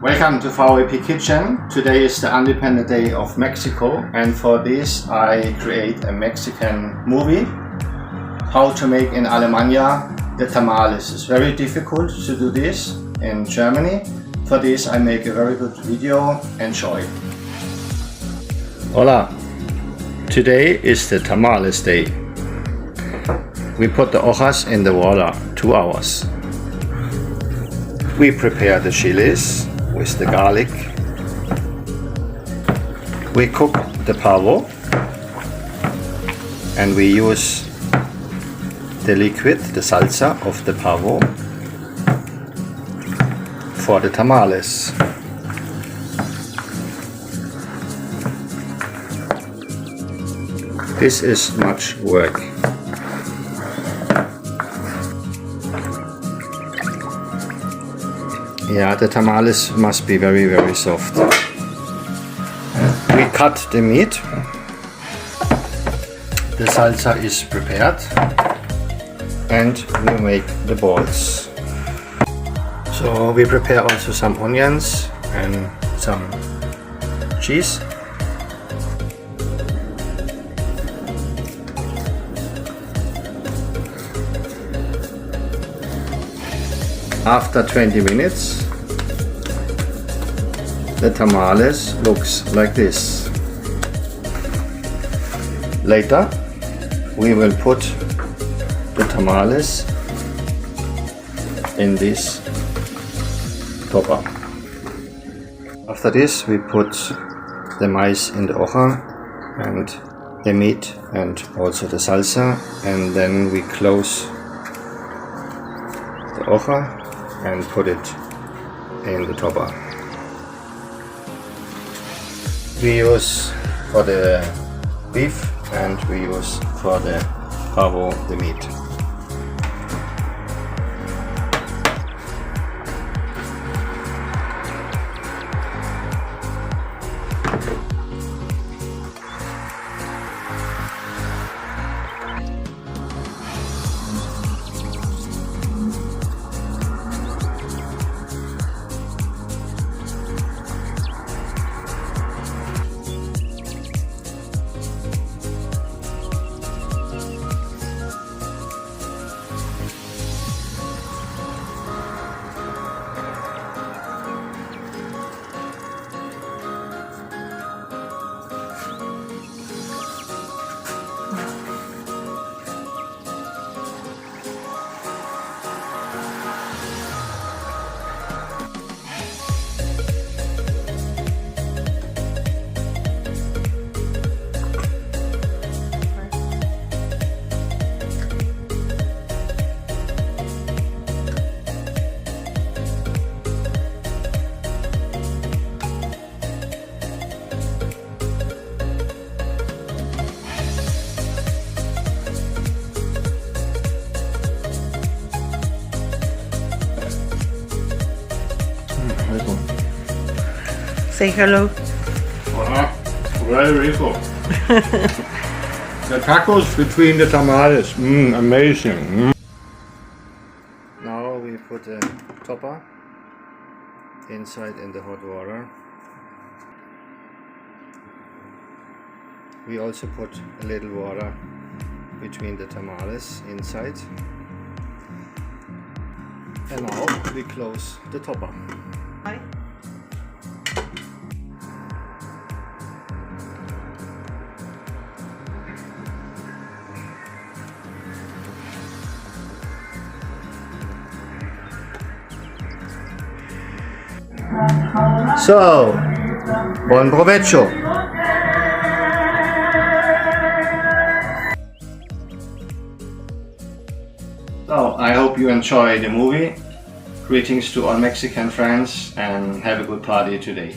Welcome to VAP Kitchen. Today is the Independent Day of Mexico, and for this I create a Mexican movie how to make in Alemania the tamales. It's very difficult to do this in Germany. For this I make a very good video. Enjoy. Hola! Today is the Tamales Day. We put the hojas in the water 2 hours. We prepare the chilies with the garlic. We cook the pavo and we use the liquid, the salsa of the pavo for the tamales. This is much work. Yeah, the tamales must be very, very soft. We cut the meat. The salsa is prepared. And we make the balls. So we prepare also some onions and some cheese. After 20 minutes, the tamales looks like this. Later, we will put the tamales in this topper. After this, we put the maize in the hoja and the meat and also the salsa, and then we close the hoja and put it in the topper. We use for the beef and we use for the pavo the meat. Say hello. Hola. Very rico. The tacos between the tamales. Amazing. Now we put a topper inside in the hot water. We also put a little water between the tamales inside. And now we close the topper. Hi. So, buon provecho! So, I hope you enjoy the movie. Greetings to all Mexican friends and have a good party today.